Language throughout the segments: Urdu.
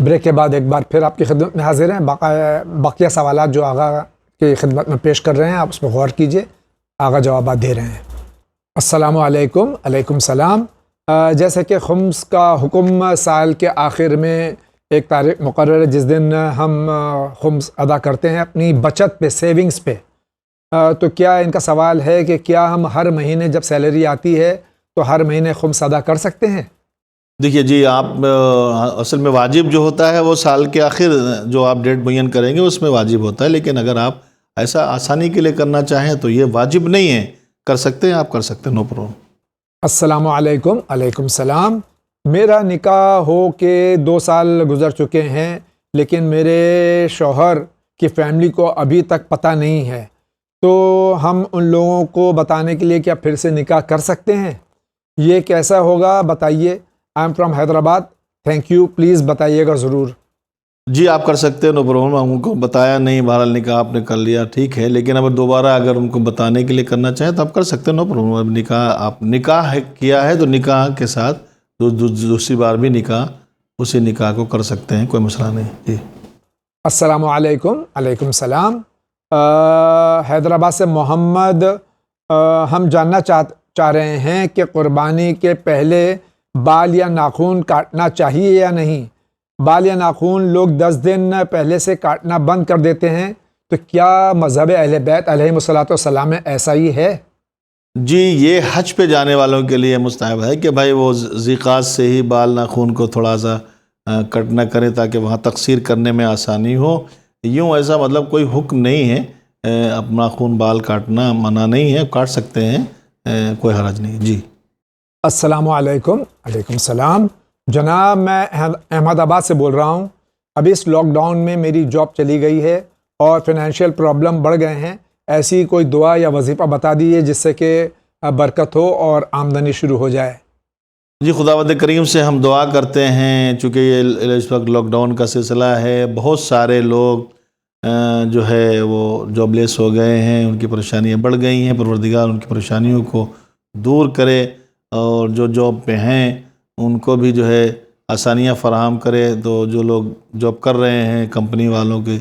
بریک کے بعد ایک بار پھر آپ کی خدمت میں حاضر ہیں. باقیہ سوالات جو آغا کی خدمت میں پیش کر رہے ہیں آپ اس پہ غور کیجئے. آغا جوابات دے رہے ہیں. السلام علیکم. علیکم السلام. جیسے کہ خمس کا حکم سال کے آخر میں ایک تاریخ مقرر ہے جس دن ہم خمس ادا کرتے ہیں اپنی بچت پہ، سیونگز پہ، تو کیا ان کا سوال ہے کہ کیا ہم ہر مہینے جب سیلری آتی ہے تو ہر مہینے خمس ادا کر سکتے ہیں؟ دیکھیے جی، آپ اصل میں واجب جو ہوتا ہے وہ سال کے آخر جو آپ ڈیٹ معین کریں گے اس میں واجب ہوتا ہے، لیکن اگر آپ ایسا آسانی کے لیے کرنا چاہیں تو یہ واجب نہیں ہے، کر سکتے ہیں، آپ کر سکتے ہیں، نو پرابلم. السلام علیکم. علیکم السلام. میرا نکاح ہو کے 2 سال گزر چکے ہیں لیکن میرے شوہر کی فیملی کو ابھی تک پتہ نہیں ہے، تو ہم ان لوگوں کو بتانے کے لیے کیا پھر سے نکاح کر سکتے ہیں؟ یہ کیسا ہوگا بتائیے. I am from Hyderabad. Thank you. Please بتائیے گا ضرور. جی آپ کر سکتے ہیں، نو پرابلم. ہم ان کو بتایا نہیں، بہرحال نکاح آپ نے کر لیا، ٹھیک ہے، لیکن اب دوبارہ اگر ان کو بتانے کے لیے کرنا چاہیں تو آپ کر سکتے ہیں، نو پرابلم. اب نکاح کیا ہے تو نکاح کے ساتھ دوسری بار بھی اسی نکاح کو کر سکتے ہیں، کوئی مسئلہ نہیں. جی السلام علیکم. علیکم السلام. حیدرآباد سے محمد. ہم جاننا چاہ رہے ہیں کہ قربانی کے پہلے بال یا ناخن کاٹنا چاہیے یا نہیں. بال یا ناخن لوگ 10 دن پہلے سے کاٹنا بند کر دیتے ہیں، تو کیا مذہب اہل بیت علیہم الصلوۃ والسلام میں ایسا ہی ہے؟ جی، یہ حج پہ جانے والوں کے لیے مستحب ہے کہ بھائی وہ ذیقات سے ہی بال ناخن کو تھوڑا سا کٹ نہ کریں تاکہ وہاں تقصیر کرنے میں آسانی ہو. یوں ایسا مطلب کوئی حکم نہیں ہے، اپنا ناخن بال کاٹنا منع نہیں ہے، کاٹ سکتے ہیں، کوئی حرج نہیں. جی السلام علیکم. علیکم السلام. جناب میں احمد آباد سے بول رہا ہوں. ابھی اس لاک ڈاؤن میں میری جاب چلی گئی ہے اور فنانشیل پرابلم بڑھ گئے ہیں. ایسی کوئی دعا یا وظیفہ بتا دیجیے جس سے کہ برکت ہو اور آمدنی شروع ہو جائے. جی خداوند کریم سے ہم دعا کرتے ہیں، چونکہ یہ اس وقت لاک ڈاؤن کا سلسلہ ہے، بہت سارے لوگ جو ہے وہ جاب لیس ہو گئے ہیں، ان کی پریشانیاں بڑھ گئی ہیں. پروردگار ان کی پریشانیوں کو دور کرے اور جو جاب پہ ہیں ان کو بھی جو ہے آسانیاں فراہم کرے. تو جو لوگ جاب کر رہے ہیں کمپنی والوں کے،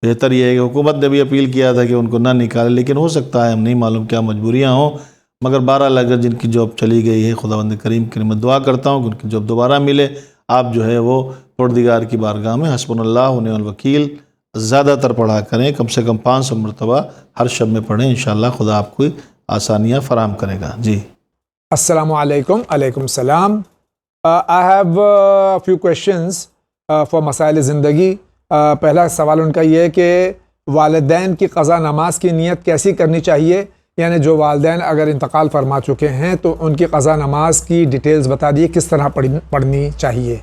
بہتر یہ ہے کہ حکومت نے بھی اپیل کیا تھا کہ ان کو نہ نکالے، لیکن ہو سکتا ہے، ہم نہیں معلوم کیا مجبوریاں ہوں، مگر بہرحال اگر جن کی جاب چلی گئی ہے خداوند کریم کی میں دعا کرتا ہوں کہ ان کی جاب دوبارہ ملے. آپ جو ہے وہ پروردگار کی بارگاہ میں حسبنا اللہ و نعم الوکیل زیادہ تر پڑھا کریں، کم سے کم 500 مرتبہ ہر شب میں پڑھیں، انشاءاللہ خدا آپ کو آسانیاں فراہم کرے گا. جی السلام علیکم. علیکم السلام. I have a few questions for مسائل زندگی. پہلا سوال ان کا یہ ہے کہ والدین کی قضا نماز کی نیت کیسی کرنی چاہیے؟ یعنی جو والدین اگر انتقال فرما چکے ہیں تو ان کی قضا نماز کی ڈیٹیلز بتا دیے، کس طرح پڑھنی چاہیے.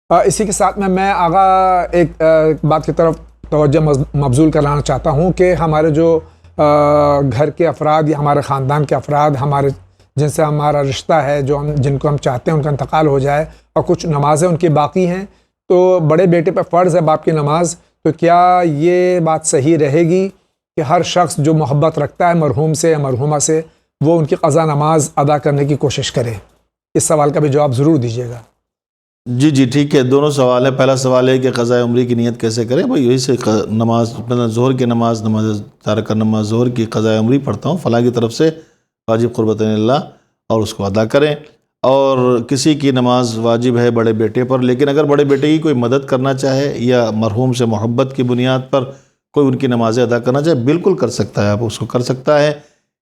اسی کے ساتھ میں آگا ایک بات کی طرف توجہ مبذول کرانا چاہتا ہوں کہ ہمارے جو گھر کے افراد یا ہمارے خاندان کے افراد، ہمارے جن سے ہمارا رشتہ ہے، جن کو ہم چاہتے ہیں ان کا انتقال ہو جائے اور کچھ نمازیں ان کی باقی ہیں، تو بڑے بیٹے پہ فرض ہے باپ کی نماز، تو کیا یہ بات صحیح رہے گی کہ ہر شخص جو محبت رکھتا ہے مرحوم سے یا مرحومہ سے وہ ان کی قضا نماز ادا کرنے کی کوشش کرے؟ اس سوال کا بھی جواب ضرور دیجیے گا. جی ٹھیک ہے، دونوں سوال ہیں. پہلا سوال ہے کہ قضاء عمری کی نیت کیسے کریں. بھائی یہی سے نماز ظہر کی نماز تارک نماز ظہر کی قضاء عمری پڑھتا ہوں فلاں کی طرف سے، واجب قربت اللہ، اور اس کو ادا کریں. اور کسی کی نماز واجب ہے بڑے بیٹے پر، لیکن اگر بڑے بیٹے کی کوئی مدد کرنا چاہے یا مرحوم سے محبت کی بنیاد پر کوئی ان کی نمازیں ادا کرنا چاہے، بالکل کر سکتا ہے، آپ اس کو کر سکتا ہے.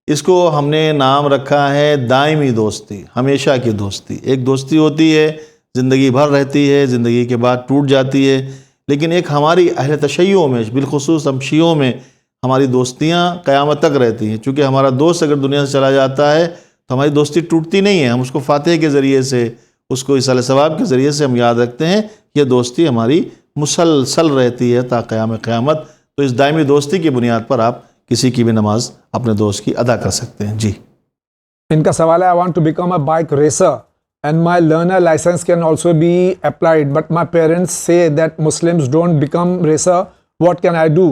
اس کو ہم نے نام رکھا ہے دائمی دوستی، ہمیشہ کی دوستی. ایک دوستی ہوتی ہے زندگی بھر رہتی ہے، زندگی کے بعد ٹوٹ جاتی ہے، لیکن ایک ہماری اہل تشیع میں، بالخصوص ہم شیعوں میں ہماری دوستیاں قیامت تک رہتی ہیں. چونکہ ہمارا دوست اگر دنیا سے چلا جاتا ہے تو ہماری دوستی ٹوٹتی نہیں ہے، ہم اس کو فاتح کے ذریعے سے، اس کو ایصال ثواب کے ذریعے سے ہم یاد رکھتے ہیں. یہ دوستی ہماری مسلسل رہتی ہے تا قیام قیامت. تو اس دائمی دوستی کی بنیاد پر آپ کسی کی بھی نماز اپنے دوست کی ادا کر سکتے ہیں. جی ان کا سوال ہے I want to become a bike racer and my learner license can also be applied but my parents say that Muslims don't become racer. What can I do?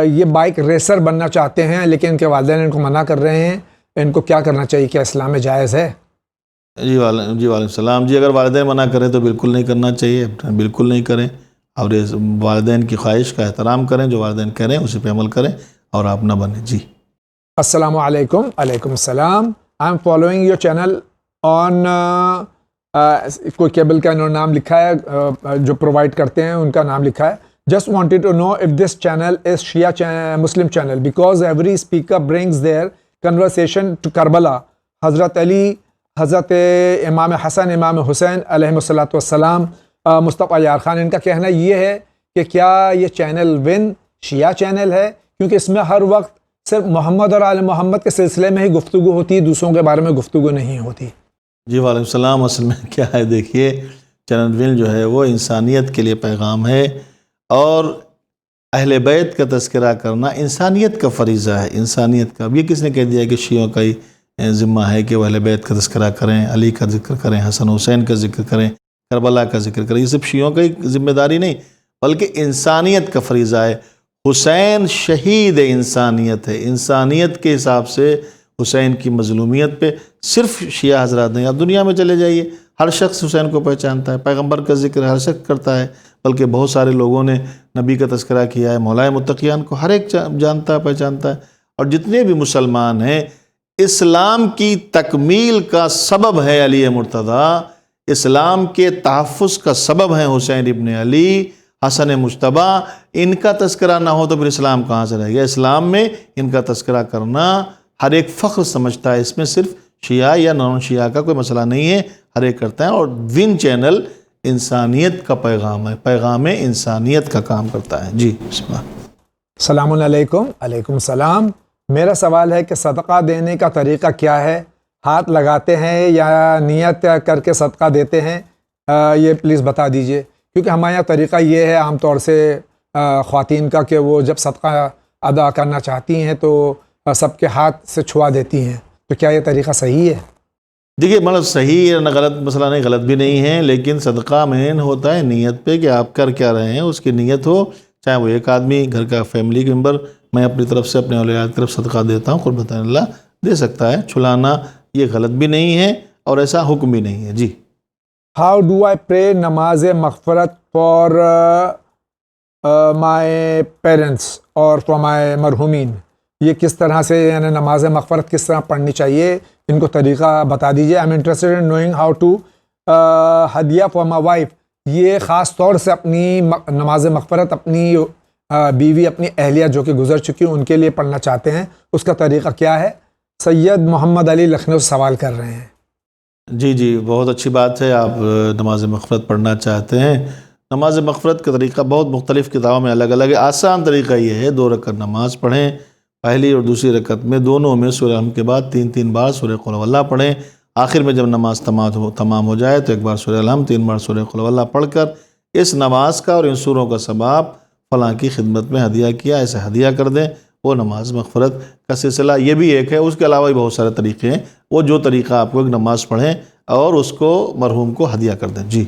یہ بائک ریسر بننا چاہتے ہیں لیکن ان کے والدین ان کو منع کر رہے ہیں. ان کو کیا کرنا چاہیے؟ کیا اسلام میں جائز ہے؟ جی وعلیکم السلام. جی اگر والدین منع کریں تو بالکل نہیں کرنا چاہیے، بالکل نہیں کریں، اور والدین کی خواہش کا احترام کریں، جو والدین کہہ رہے ہیں اسی پہ عمل کریں اور آپ نہ بنیں. جی السلام علیکم. علیکم السلام. I am following your channel on کوئی کیبل کا انہوں نے نام لکھا ہے جو پرووائڈ کرتے ہیں ان کا نام لکھا ہے. Just wanted to know if this channel is Shia Muslim channel because every speaker brings their conversation to Karbala, حضرت علی، حضرت امام حسن، امام حسین علیہ الصلاۃ والسلام، مصطفیٰ یار خان. ان کا کہنا یہ ہے کہ کیا یہ چینل شیعہ چینل ہے، کیونکہ اس میں ہر وقت صرف محمد اور آل محمد کے سلسلے میں ہی گفتگو ہوتی ہے، دوسروں کے بارے میں گفتگو نہیں ہوتی. جی وعلیکم السلام. اصل میں کیا ہے، دیکھیے چینل ون جو ہے وہ انسانیت کے لیے پیغام ہے، اور اہل بیت کا تذکرہ کرنا انسانیت کا فریضہ ہے، انسانیت کا. اب یہ کس نے کہہ دیا کہ شیعوں کا ہی ذمہ ہے کہ وہ اہل بیت کا تذکرہ کریں، علی کا ذکر کریں، حسن حسین کا ذکر کریں، کربلا کا ذکر کریں؟ یہ صرف شیعوں کا ہی ذمہ داری نہیں، بلکہ انسانیت کا فریضہ ہے. حسین شہید انسانیت ہے. انسانیت کے حساب سے حسین کی مظلومیت پہ صرف شیعہ حضرات نہیں، آپ دنیا میں چلے جائیے، ہر شخص حسین کو پہچانتا ہے، پیغمبر کا ذکر ہر شخص کرتا ہے، بلکہ بہت سارے لوگوں نے نبی کا تذکرہ کیا ہے، مولا متقیان کو ہر ایک جانتا ہے، پہچانتا ہے. اور جتنے بھی مسلمان ہیں، اسلام کی تکمیل کا سبب ہے علی مرتضیٰ، اسلام کے تحفظ کا سبب ہے حسین ابن علی، حسن مجتبیٰ. ان کا تذکرہ نہ ہو تو پھر اسلام کہاں سے رہے گا؟ اسلام میں ان کا تذکرہ کرنا ہر ایک فخر سمجھتا ہے. اس میں صرف شیعہ یا نان شیعہ کا کوئی مسئلہ نہیں ہے، ہر ایک کرتا ہے. اور ون چینل انسانیت کا پیغام ہے، پیغام انسانیت کا کام کرتا ہے. جی بسم اللہ. السلام علیکم. علیکم السلام. میرا سوال ہے کہ صدقہ دینے کا طریقہ کیا ہے؟ ہاتھ لگاتے ہیں یا نیت کر کے صدقہ دیتے ہیں؟ یہ پلیز بتا دیجئے، کیونکہ ہمارے یہاں طریقہ یہ ہے عام طور سے خواتین کا کہ وہ جب صدقہ ادا کرنا چاہتی ہیں تو سب کے ہاتھ سے چھوا دیتی ہیں. تو کیا یہ طریقہ صحیح ہے؟ دیکھیے مطلب صحیح ہے نہ غلط مسئلہ نہیں، غلط بھی نہیں ہے، لیکن صدقہ مین ہوتا ہے نیت پہ کہ آپ کر کیا رہے ہیں، اس کی نیت ہو. چاہے وہ ایک آدمی گھر کا فیملی کے ممبر، میں اپنی طرف سے اپنے اولیاء کی طرف صدقہ دیتا ہوں، قربت اللہ دے سکتا ہے. چھلانا یہ غلط بھی نہیں ہے اور ایسا حکم بھی نہیں ہے. جی ہاؤ ڈو آئی پرے نماز مغفرت فار مائی پیرنٹس اور فار مائی مرحومین؟ یہ کس طرح سے یعنی نماز مغفرت کس طرح پڑھنی چاہیے، ان کو طریقہ بتا دیجیے. I am interested in knowing how to ہدیہ فار مائی وائف. یہ خاص طور سے اپنی نماز مغفرت اپنی بیوی، اپنی اہلیہ جو کہ گزر چکی ان کے لیے پڑھنا چاہتے ہیں، اس کا طریقہ کیا ہے؟ سید محمد علی لکھنؤ سے سوال کر رہے ہیں. جی بہت اچھی بات ہے، آپ نماز مغفرت پڑھنا چاہتے ہیں. نماز مغفرت کا طریقہ بہت مختلف کتابوں میں الگ الگ ہے. آسان طریقہ یہ ہے 2 رکعت نماز پڑھیں، پہلی اور دوسری رکعت میں دونوں میں سورہ الحمد کے بعد 3 بار سورہ قل واللہ پڑھیں. آخر میں جب نماز تمام ہو جائے تو 1 بار سورہ الحمد، 3 بار سورہ قل واللہ پڑھ کر اس نماز کا اور ان سوروں کا ثواب فلاں کی خدمت میں ہدیہ کیا، ایسے ہدیہ کر دیں. وہ نماز مغفرت کا سلسلہ یہ بھی ایک ہے. اس کے علاوہ بھی بہت سارے طریقے ہیں. وہ جو طریقہ آپ کو ایک نماز پڑھیں اور اس کو مرحوم کو ہدیہ کر دیں. جی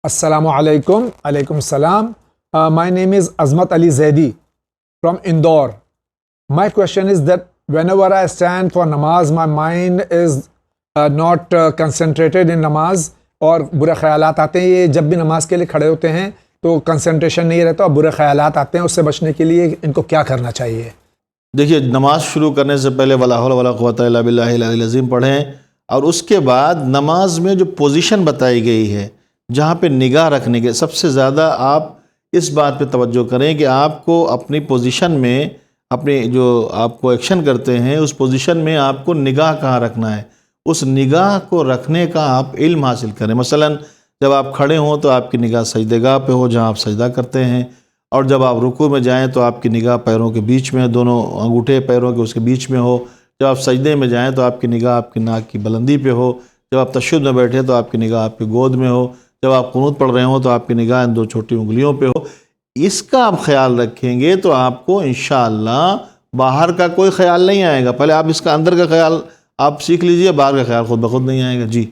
السلام علیکم. علیکم السلام. مائی name is Azmat Ali Zaidi from Indore. My question is that whenever I stand for namaz, my mind is not concentrated in namaz, اور برے خیالات آتے ہیں. یہ جب بھی نماز کے لیے کھڑے ہوتے ہیں تو کنسنٹریشن نہیں رہتا اور برے خیالات آتے ہیں. اس سے بچنے کے لیے ان کو کیا کرنا چاہیے؟ دیکھیے نماز شروع کرنے سے پہلے ولا حول ولا قوت الا باللہ العلی العظیم پڑھیں، اور اس کے بعد نماز میں جو پوزیشن بتائی گئی ہے جہاں پہ نگاہ رکھنے کے، سب سے زیادہ آپ اس بات پہ توجہ کریں کہ آپ کو اپنی پوزیشن میں، اپنی جو آپ کو ایکشن کرتے ہیں اس پوزیشن میں آپ کو نگاہ کہاں رکھنا ہے، اس نگاہ کو رکھنے کا آپ علم حاصل کریں. مثلا جب آپ کھڑے ہوں تو آپ کی نگاہ سجدہ گاہ پہ ہو جہاں آپ سجدہ کرتے ہیں، اور جب آپ رکوع میں جائیں تو آپ کی نگاہ پیروں کے بیچ میں، دونوں انگوٹھے پیروں کے اس کے بیچ میں ہو. جب آپ سجدے میں جائیں تو آپ کی نگاہ آپ کی ناک کی بلندی پہ ہو. جب آپ تشہد میں بیٹھے تو آپ کی نگاہ آپ کی گود میں ہو. جب آپ قنوت پڑھ رہے ہوں تو آپ کی نگاہ ان 2 چھوٹی انگلیوں پہ ہو. اس کا آپ خیال رکھیں گے تو آپ کو انشاءاللہ باہر کا کوئی خیال نہیں آئے گا. پہلے آپ اس کا اندر کا خیال آپ سیکھ لیجئے، باہر کا خیال خود بخود نہیں آئے گا. جی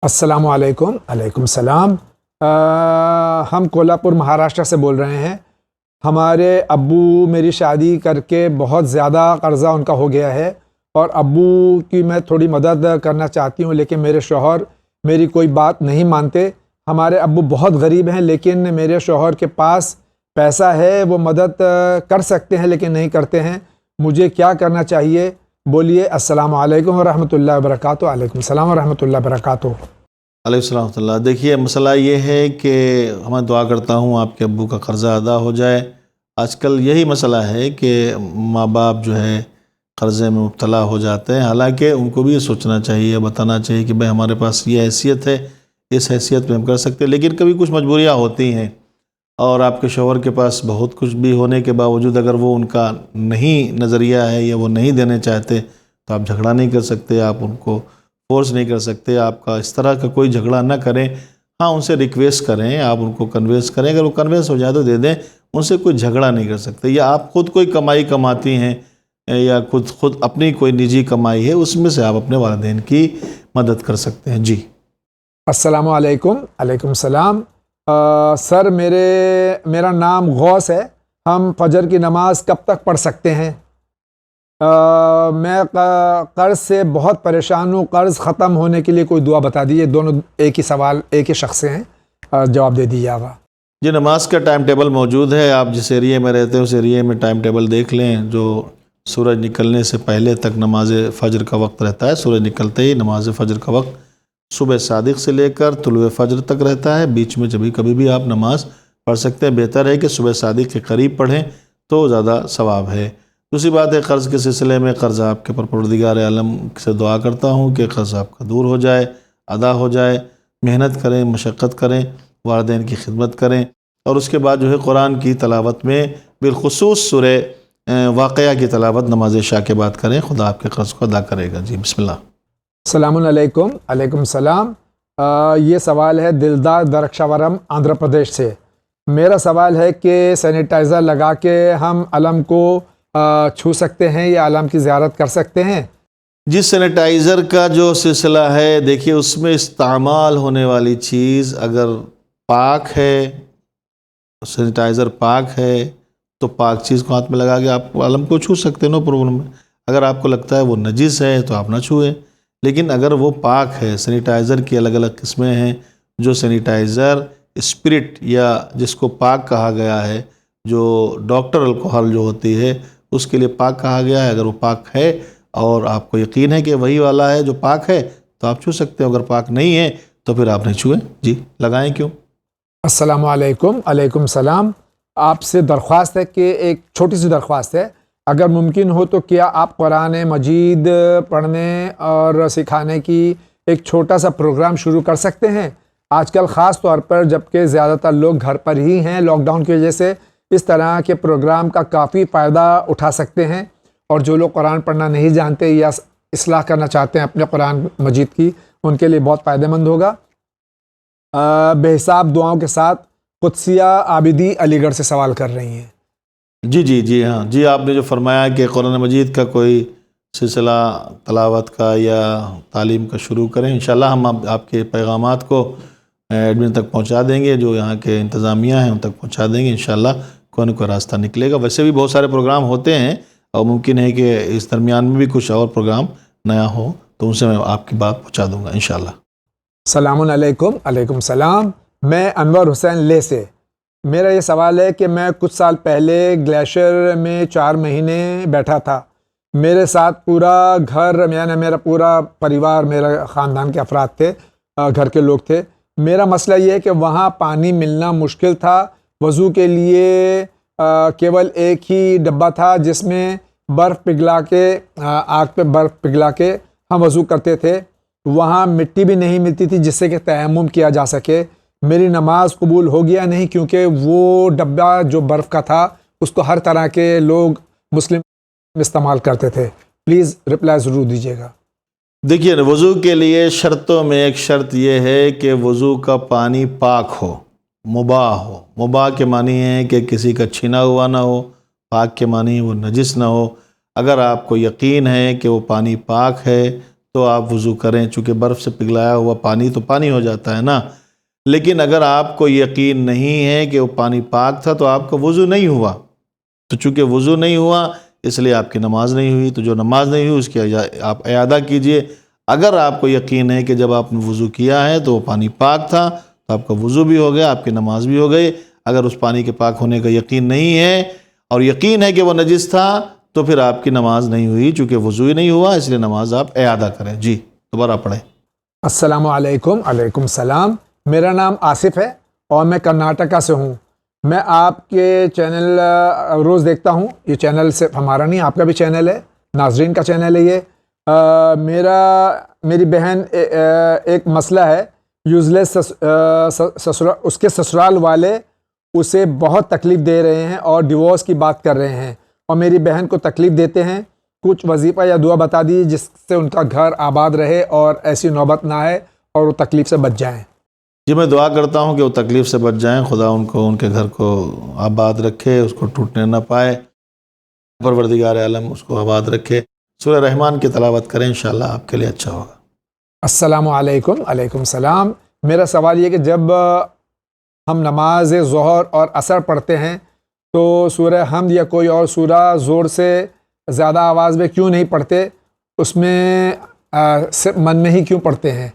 السلام علیکم. علیکم السلام. ہم کولہاپور مہاراشٹر سے بول رہے ہیں. ہمارے ابو میری شادی کر کے بہت زیادہ قرضہ ان کا ہو گیا ہے اور ابو کی میں تھوڑی مدد کرنا چاہتی ہوں، لیکن میرے شوہر میری کوئی بات نہیں مانتے۔ ہمارے ابو بہت غریب ہیں، لیکن میرے شوہر کے پاس پیسہ ہے، وہ مدد کر سکتے ہیں لیکن نہیں کرتے ہیں۔ مجھے کیا کرنا چاہیے؟ بولیے۔ السلام علیکم ورحمۃ اللہ وبرکاتہ۔ وعلیکم السلام ورحمۃ اللہ وبرکاتہ۔ علیہ السلام ورحمۃ اللہ۔ دیکھیے مسئلہ یہ ہے کہ میں دعا کرتا ہوں آپ کے ابو کا قرضہ ادا ہو جائے۔ آج کل یہی مسئلہ ہے کہ ماں باپ جو ہے قرضے میں مبتلا ہو جاتے ہیں، حالانکہ ان کو بھی یہ سوچنا چاہیے، بتانا چاہیے کہ بھائی ہمارے پاس یہ حیثیت ہے، اس حیثیت میں ہم کر سکتے ہیں، لیکن کبھی کچھ مجبوریاں ہوتی ہیں، اور آپ کے شوہر کے پاس بہت کچھ بھی ہونے کے باوجود اگر وہ ان کا نہیں نظریہ ہے یا وہ نہیں دینے چاہتے تو آپ جھگڑا نہیں کر سکتے، آپ ان کو فورس نہیں کر سکتے، آپ کا اس طرح کا کوئی جھگڑا نہ کریں۔ ہاں ان سے ریکویسٹ کریں، آپ ان کو کنوینس کریں، اگر وہ کنوینس ہو جائے تو دے دیں، ان سے کوئی جھگڑا نہیں کر سکتے۔ یا آپ خود کوئی کمائی کماتی ہیں یا خود اپنی کوئی نجی کمائی ہے، اس میں سے آپ اپنے والدین کی مدد کر سکتے ہیں۔ جی السلام علیکم۔ علیکم السلام۔ سر میرا نام غوث ہے، ہم فجر کی نماز کب تک پڑھ سکتے ہیں؟ میں قرض سے بہت پریشان ہوں، قرض ختم ہونے کے لیے کوئی دعا بتا دیجیے۔ دونوں ایک ہی سوال، ایک ہی شخص سے ہیں، جواب دے دیجیے آپ۔ جی نماز کا ٹائم ٹیبل موجود ہے، آپ جس ایریے میں رہتے ہیں اس ایریے میں ٹائم ٹیبل دیکھ لیں، جو سورج نکلنے سے پہلے تک نماز فجر کا وقت رہتا ہے، سورج نکلتے ہی نماز فجر کا وقت صبح صادق سے لے کر طلوع فجر تک رہتا ہے، بیچ میں کبھی بھی آپ نماز پڑھ سکتے ہیں۔ بہتر ہے کہ صبح صادق کے قریب پڑھیں تو زیادہ ثواب ہے۔ دوسری بات ہے قرض کے سلسلے میں، قرض آپ کے پروردگار عالم سے دعا کرتا ہوں کہ قرض آپ کا دور ہو جائے، ادا ہو جائے، محنت کریں، مشقت کریں، والدین کی خدمت کریں، اور اس کے بعد جو ہے قرآن کی تلاوت میں بالخصوص سورہ واقعہ کی تلاوت نماز عشاء کے بعد کریں، خدا آپ کے قرض کو ادا کرے گا۔ جی بسم اللہ۔ السلام علیکم۔ علیکم السلام۔ یہ سوال ہے دلدار درخشاورم آندھرا پردیش سے۔ میرا سوال ہے کہ سینیٹائزر لگا کے ہم علم کو چھو سکتے ہیں یا علم کی زیارت کر سکتے ہیں؟ جس سینیٹائزر کا جو سلسلہ ہے، دیکھیے اس میں استعمال ہونے والی چیز اگر پاک ہے، سینیٹائزر پاک ہے تو پاک چیز کو ہاتھ میں لگا کے آپ علم کو چھو سکتے ہیں، نو پرابلم ہے۔ اگر آپ کو لگتا ہے وہ نجس ہے تو آپ نہ چھوئیں، لیکن اگر وہ پاک ہے، سینیٹائزر کی الگ الگ قسمیں ہیں، جو سینیٹائزر اسپرٹ یا جس کو پاک کہا گیا ہے، جو ڈاکٹر الکوہل جو ہوتی ہے اس کے لیے پاک کہا گیا ہے، اگر وہ پاک ہے اور آپ کو یقین ہے کہ وہی والا ہے جو پاک ہے تو آپ چھو سکتے ہیں، اگر پاک نہیں ہے تو پھر آپ نہیں چھوئیں۔ جی لگائیں کیوں؟ السلام علیکم۔ علیکم السلام۔ آپ سے درخواست ہے کہ ایک چھوٹی سی درخواست ہے، اگر ممکن ہو تو کیا آپ قرآن مجید پڑھنے اور سکھانے کی ایک چھوٹا سا پروگرام شروع کر سکتے ہیں؟ آج کل خاص طور پر جبکہ زیادہ تر لوگ گھر پر ہی ہیں لاک ڈاؤن کی وجہ سے، اس طرح کے پروگرام کا کافی فائدہ اٹھا سکتے ہیں، اور جو لوگ قرآن پڑھنا نہیں جانتے یا اصلاح کرنا چاہتے ہیں اپنے قرآن مجید کی، ان کے لیے بہت فائدہ مند ہوگا۔ بے حساب دعاؤں کے ساتھ قدسیہ عابدی علی گڑھ سے سوال کر رہی ہیں۔ جی ہاں جی، آپ نے جو فرمایا کہ قرآن مجید کا کوئی سلسلہ تلاوت کا یا تعلیم کا شروع کریں، انشاءاللہ ہم آپ کے پیغامات کو ایڈمن تک پہنچا دیں گے، جو یہاں کے انتظامیہ ہیں ان تک پہنچا دیں گے، انشاءاللہ کوئی نہ کوئی راستہ نکلے گا۔ ویسے بھی بہت سارے پروگرام ہوتے ہیں اور ممکن ہے کہ اس درمیان میں بھی کچھ اور پروگرام نیا ہو تو ان سے میں آپ کی بات پہنچا دوں گا انشاءاللہ۔ السلام علیکم۔ علیکم السلام۔ میں انور حسین لے سے، میرا یہ سوال ہے کہ میں کچھ سال پہلے گلیشیئر میں 4 مہینے بیٹھا تھا، میرے ساتھ پورا گھر، یعنی میرا پورا پریوار، میرا خاندان کے افراد تھے، گھر کے لوگ تھے۔ میرا مسئلہ یہ ہے کہ وہاں پانی ملنا مشکل تھا، وضو کے لیے کیول ایک ہی ڈبہ تھا جس میں برف پگھلا کے، آگ پہ برف پگھلا کے ہم وضو کرتے تھے، وہاں مٹی بھی نہیں ملتی تھی جس سے کہ تیمم کیا جا سکے۔ میری نماز قبول ہو گیا نہیں، کیونکہ وہ ڈبہ جو برف کا تھا اس کو ہر طرح کے لوگ مسلم استعمال کرتے تھے۔ پلیز رپلائی ضرور دیجیے گا۔ دیکھیے وضو کے لیے شرطوں میں ایک شرط یہ ہے کہ وضو کا پانی پاک ہو، مباح ہو۔ مباح کے معنی ہے کہ کسی کا چھینا ہوا نہ ہو، پاک کے معنی وہ نجس نہ ہو۔ اگر آپ کو یقین ہے کہ وہ پانی پاک ہے تو آپ وضو کریں، چونکہ برف سے پگھلایا ہوا پانی تو پانی ہو جاتا ہے نا۔ لیکن اگر آپ کو یقین نہیں ہے کہ وہ پانی پاک تھا تو آپ کا وضو نہیں ہوا، تو چونکہ وضو نہیں ہوا اس لیے آپ کی نماز نہیں ہوئی. تو جو نماز نہیں ہوئی اس کی آپ اعادہ کیجئے. اگر آپ کو یقین ہے کہ جب آپ نے وضو کیا ہے تو وہ پانی پاک تھا تو آپ کا وضو بھی ہو گیا، آپ کی نماز بھی ہو گئی. اگر اس پانی کے پاک ہونے کا یقین نہیں ہے اور یقین ہے کہ وہ نجس تھا تو پھر آپ کی نماز نہیں ہوئی، چونکہ وضو ہی نہیں ہوا، اس لیے نماز آپ اعادہ کریں. جی دوبارہ پڑھیں. السلام علیکم. علیکم السلام. میرا نام آصف ہے اور میں کرناٹکا سے ہوں. میں آپ کے چینل روز دیکھتا ہوں. یہ چینل صرف ہمارا نہیں، آپ کا بھی چینل ہے، ناظرین کا چینل ہے یہ. میری بہن ایک مسئلہ ہے، یوزلیس اس کے سسرال والے اسے بہت تکلیف دے رہے ہیں اور ڈیورس کی بات کر رہے ہیں اور میری بہن کو تکلیف دیتے ہیں. کچھ وظیفہ یا دعا بتا دیجیے جس سے ان کا گھر آباد رہے اور ایسی نوبت نہ آئے اور وہ تکلیف سے بچ جائیں. جی میں دعا کرتا ہوں کہ وہ تکلیف سے بچ جائیں، خدا ان کو ان کے گھر کو آباد رکھے، اس کو ٹوٹنے نہ پائے، پروردگار عالم اس کو آباد رکھے. سورہ رحمان کی تلاوت کریں، انشاءاللہ آپ کے لیے اچھا ہوگا. السلام علیکم. علیکم السلام. میرا سوال یہ کہ جب ہم نماز ظہر اور عصر پڑھتے ہیں تو سورہ حمد یا کوئی اور سورہ زور سے زیادہ آواز میں کیوں نہیں پڑھتے؟ اس میں صرف من میں ہی کیوں پڑھتے ہیں؟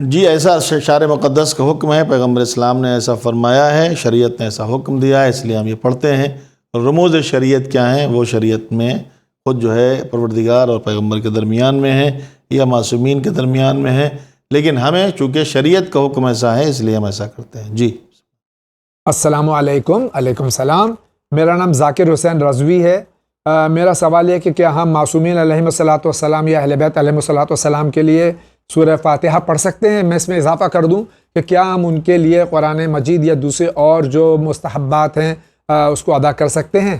جی ایسا شعر مقدس کا حکم ہے، پیغمبر اسلام نے ایسا فرمایا ہے، شریعت نے ایسا حکم دیا ہے، اس لیے ہم یہ پڑھتے ہیں. رموز شریعت کیا ہیں؟ وہ شریعت میں خود جو ہے پروردگار اور پیغمبر کے درمیان میں ہے یا معصومین کے درمیان میں ہے، لیکن ہمیں چونکہ شریعت کا حکم ایسا ہے اس لیے ہم ایسا کرتے ہیں. جی السلام علیکم. علیکم السلام. میرا نام ذاکر حسین رضوی ہے. میرا سوال یہ کہ کیا ہم معصومین علیہم الصلاۃ والسلام یا اہل بیت علیہم الصلاۃ والسلام کے لیے سورہ فاتحہ پڑھ سکتے ہیں؟ میں اس میں اضافہ کر دوں کہ کیا ہم ان کے لیے قرآن مجید یا دوسرے اور جو مستحبات ہیں اس کو ادا کر سکتے ہیں؟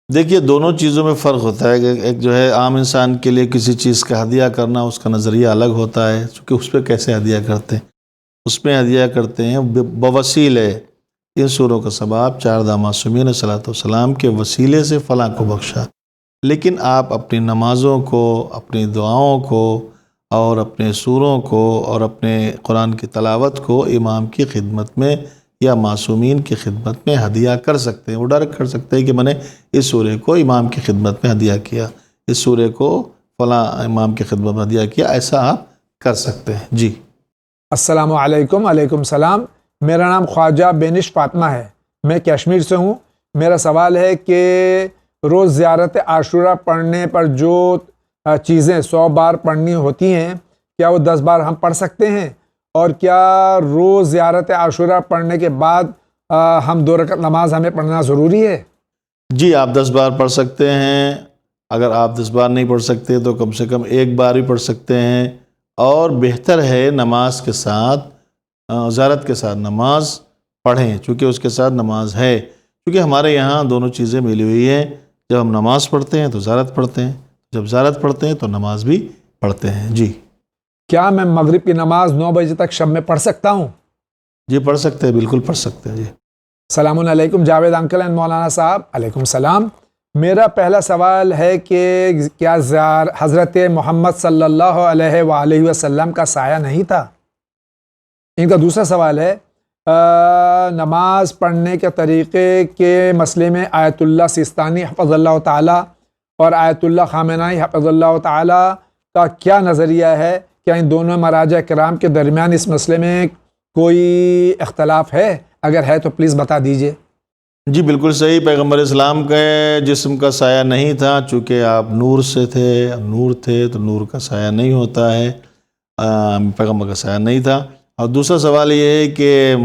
دیکھیے دونوں چیزوں میں فرق ہوتا ہے کہ ایک جو ہے عام انسان کے لیے کسی چیز کا ہدیہ کرنا، اس کا نظریہ الگ ہوتا ہے، چونکہ اس پہ کیسے ہدیہ کرتے ہیں. اس میں ہدیہ کرتے ہیں بوسیلے ان سوروں کا ثواب 4 معصومین علیہ الصلوۃ والسلام کے وسیلے سے فلاں کو بخشا. لیکن آپ اپنی نمازوں کو، اپنی دعاؤں کو اور اپنے سوروں کو اور اپنے قرآن کی تلاوت کو امام کی خدمت میں یا معصومین کی خدمت میں ہدیہ کر سکتے ہیں. وہ ڈائریکٹ کر سکتے ہیں کہ میں نے اس سورے کو امام کی خدمت میں ہدیہ کیا، اس سورے کو فلاں امام کی خدمت میں ہدیہ کیا، ایسا آپ کر سکتے ہیں. جی السلام علیکم. علیکم السلام. میرا نام خواجہ بینش فاطمہ ہے. میں کشمیر سے ہوں. میرا سوال ہے کہ روز زیارت عاشورہ پڑھنے پر جو چیزیں 100 بار پڑھنی ہوتی ہیں کیا وہ 10 بار ہم پڑھ سکتے ہیں؟ اور کیا روز زیارت عاشورہ پڑھنے کے بعد ہم 2 رکعت نماز ہمیں پڑھنا ضروری ہے؟ جی آپ 10 بار پڑھ سکتے ہیں. اگر آپ 10 بار نہیں پڑھ سکتے تو کم سے کم 1 بار بھی پڑھ سکتے ہیں. اور بہتر ہے نماز کے ساتھ زیارت کے ساتھ نماز پڑھیں، چونکہ اس کے ساتھ نماز ہے. کیونکہ ہمارے یہاں دونوں چیزیں ملی ہوئی ہیں. جب ہم نماز پڑھتے ہیں تو زیارت پڑھتے ہیں، جب زیارت پڑھتے ہیں تو نماز بھی پڑھتے ہیں. جی کیا میں مغرب کی نماز 9 بجے تک شب میں پڑھ سکتا ہوں؟ جی پڑھ سکتے ہیں، بالکل پڑھ سکتے ہیں. جی السلام علیکم جاوید انکل اینڈ مولانا صاحب. علیکم السلام. میرا پہلا سوال ہے کہ کیا حضرت محمد صلی اللہ علیہ وآلہ وسلم کا سایہ نہیں تھا؟ ان کا دوسرا سوال ہے نماز پڑھنے کے طریقے کے مسئلے میں آیت اللہ سیستانی حفظ اللہ تعالی اور آیت اللہ خامنائی حفظ اللہ تعالی کا کیا نظریہ ہے؟ کیا ان دونوں مراجع کرام کے درمیان اس مسئلے میں کوئی اختلاف ہے؟ اگر ہے تو پلیز بتا دیجئے. جی بالکل صحیح. پیغمبر اسلام کے جسم کا سایہ نہیں تھا، چونکہ آپ نور سے تھے، نور تھے تو نور کا سایہ نہیں ہوتا ہے، پیغمبر کا سایہ نہیں تھا. اور دوسرا سوال یہ ہے کہ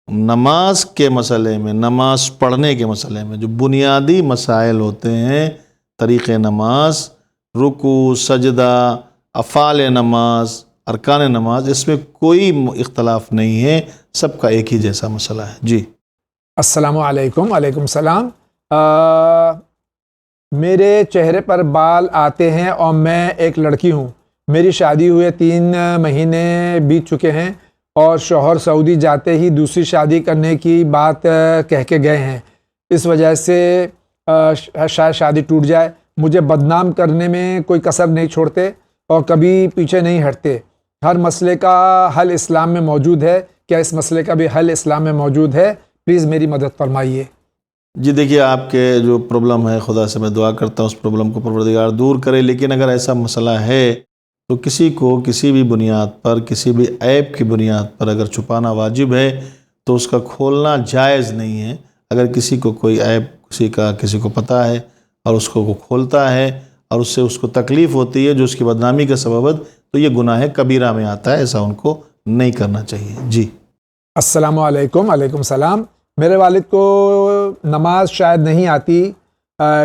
نماز کے مسئلے میں، نماز پڑھنے کے مسئلے میں جو بنیادی مسائل ہوتے ہیں، طریق نماز، رکوع، سجدہ، افعال نماز، ارکان نماز، اس میں کوئی اختلاف نہیں ہے، سب کا ایک ہی جیسا مسئلہ ہے. جی السلام علیکم. علیکم السلام. میرے چہرے پر بال آتے ہیں اور میں ایک لڑکی ہوں. میری شادی ہوئے 3 مہینے بیت چکے ہیں اور شوہر سعودی جاتے ہی دوسری شادی کرنے کی بات کہہ کے گئے ہیں. اس وجہ سے شاید شادی ٹوٹ جائے. مجھے بدنام کرنے میں کوئی کسر نہیں چھوڑتے اور کبھی پیچھے نہیں ہٹتے. ہر مسئلے کا حل اسلام میں موجود ہے. کیا اس مسئلے کا بھی حل اسلام میں موجود ہے؟ پلیز میری مدد فرمائیے. جی دیکھیے، آپ کے جو پرابلم ہے، خدا سے میں دعا کرتا ہوں اس پرابلم کو پروردگار دور کرے، لیکن اگر ایسا مسئلہ ہے تو کسی کو کسی بھی بنیاد پر، کسی بھی عیب کی بنیاد پر اگر چھپانا واجب ہے تو اس کا کھولنا جائز نہیں ہے۔ اگر کسی کو کوئی عیب کسی کو پتہ ہے اور اس کو وہ کھولتا ہے اور اس سے اس کو تکلیف ہوتی ہے جو اس کی بدنامی کا سبب ہے، تو یہ گناہ کبیرہ میں آتا ہے، ایسا ان کو نہیں کرنا چاہیے۔ جی السلام علیکم، علیکم السلام۔ میرے والد کو نماز شاید نہیں آتی،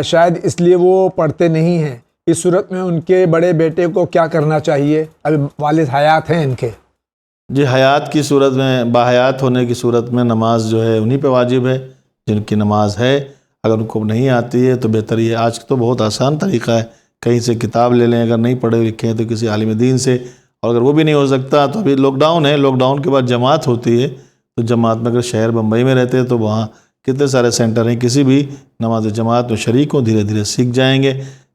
شاید اس لیے وہ پڑھتے نہیں ہیں۔ اس صورت میں ان کے بڑے بیٹے کو کیا کرنا چاہیے؟ ابھی والد حیات ہیں ان کے۔ جی، حیات کی صورت میں، باحیات ہونے کی صورت میں نماز جو ہے انہی پہ واجب ہے جن کی نماز ہے۔ اگر ان کو نہیں آتی ہے تو بہتر یہ، آج تو بہت آسان طریقہ ہے، کہیں سے کتاب لے لیں، اگر نہیں پڑھے لکھے ہیں تو کسی عالم دین سے، اور اگر وہ بھی نہیں ہو سکتا تو ابھی لاک ڈاؤن ہے، لاک ڈاؤن کے بعد جماعت ہوتی ہے، تو جماعت میں اگر شہر بمبئی میں رہتے ہیں تو وہاں کتنے سارے سینٹر ہیں، کسی بھی نماز جماعت میں شریک ہوں، دھیرے دھیرے سیکھ جائیں گے۔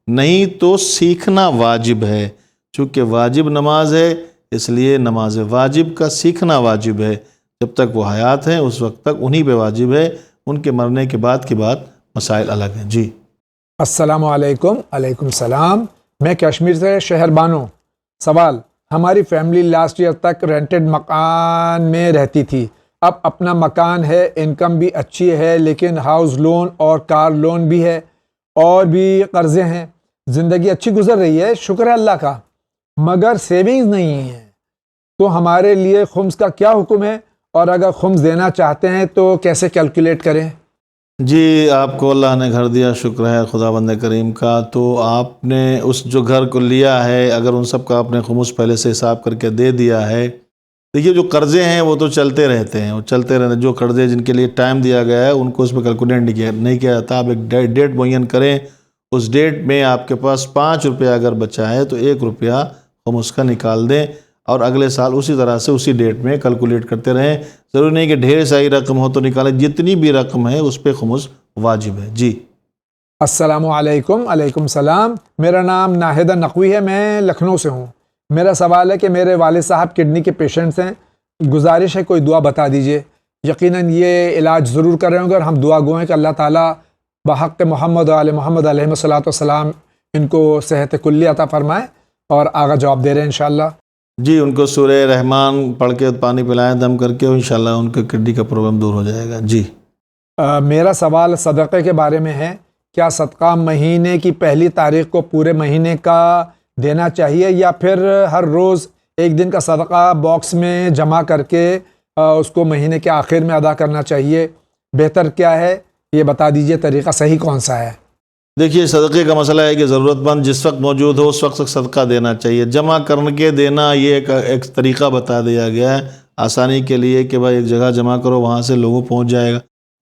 نہیں تو سیکھنا واجب ہے، چونکہ واجب نماز ہے، اس لیے نماز واجب کا سیکھنا واجب ہے۔ جب تک وہ حیات ہیں اس وقت تک انہی پہ واجب ہے، ان کے مرنے کے بعد کی بات مسائل الگ ہیں۔ جی السلام علیکم، علیکم السلام۔ میں کشمیر سے شہر بانو۔ سوال: ہماری فیملی لاسٹ ایئر تک رینٹڈ مکان میں رہتی تھی، اب اپنا مکان ہے، انکم بھی اچھی ہے، لیکن ہاؤس لون اور کار لون بھی ہے اور بھی قرضے ہیں۔ زندگی اچھی گزر رہی ہے، شکر ہے اللہ کا، مگر سیونگز نہیں ہے۔ تو ہمارے لیے خمس کا کیا حکم ہے، اور اگر خمس دینا چاہتے ہیں تو کیسے کیلکولیٹ کریں؟ جی، آپ کو اللہ نے گھر دیا، شکر ہے خدا بند کریم کا۔ تو آپ نے اس جو گھر کو لیا ہے، اگر ان سب کا آپ نے خمس پہلے سے حساب کر کے دے دیا ہے، دیکھیے جو قرضے ہیں وہ تو چلتے رہتے ہیں، وہ چلتے رہتے ہیں۔ جو قرضے جن کے لیے ٹائم دیا گیا ہے ان کو اس پہ کیلکولیٹ نہیں کیا جاتا۔ آپ ایک ڈیٹ معین کریں، اس ڈیٹ میں آپ کے پاس 5 روپیہ اگر بچا ہے تو 1 روپیہ خمس کا نکال دیں، اور اگلے سال اسی طرح سے اسی ڈیٹ میں کیلکولیٹ کرتے رہیں۔ ضروری نہیں کہ ڈھیر ساری رقم ہو تو نکالیں، جتنی بھی رقم ہے اس پہ خمس واجب ہے۔ جی السلام علیکم، علیکم السلام۔ میرا نام ناہدہ نقوی ہے، میں لکھنؤ سے ہوں۔ میرا سوال ہے کہ میرے والد صاحب کڈنی کے پیشنٹس ہیں، گزارش ہے کوئی دعا بتا دیجئے۔ یقیناً یہ علاج ضرور کر رہے ہوں گے، اور ہم دعا گو ہیں کہ اللہ تعالیٰ بحق محمد و آل محمد علیہ الصلوۃ والسلام ان کو صحت کلی عطا فرمائے، اور آگا جواب دے رہے ہیں انشاءاللہ۔ جی، ان کو سورہ رحمان پڑھ کے پانی پلائیں دم کر کے، انشاءاللہ ان کے کڈنی کا پرابلم دور ہو جائے گا۔ جی میرا سوال صدقے کے بارے میں ہے۔ کیا صدقہ مہینے کی پہلی تاریخ کو پورے مہینے کا دینا چاہیے، یا پھر ہر روز ایک دن کا صدقہ باکس میں جمع کر کے اس کو مہینے کے آخر میں ادا کرنا چاہیے؟ بہتر کیا ہے یہ بتا دیجئے، طریقہ صحیح کون سا ہے؟ دیکھیے، صدقے کا مسئلہ ہے کہ ضرورت مند جس وقت موجود ہو اس وقت صدقہ دینا چاہیے۔ جمع کر کے دینا یہ ایک طریقہ بتا دیا گیا ہے آسانی کے لیے کہ بھائی ایک جگہ جمع کرو، وہاں سے لوگوں پہنچ جائے گا۔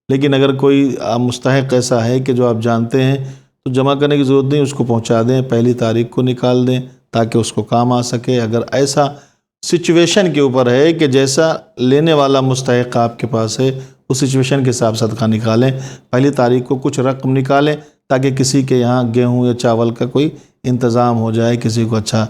لیکن اگر کوئی مستحق ایسا ہے کہ جو آپ جانتے ہیں تو جمع کرنے کی ضرورت نہیں، اس کو پہنچا دیں، پہلی تاریخ کو نکال دیں تاکہ اس کو کام آ سکے۔ اگر ایسا سچویشن کے اوپر ہے کہ جیسا لینے والا مستحق آپ کے پاس ہے، اس سچویشن کے حساب صدقہ نکالیں، پہلی تاریخ کو کچھ رقم نکالیں تاکہ کسی کے یہاں گیہوں یا چاول کا کوئی انتظام ہو جائے، کسی کو اچھا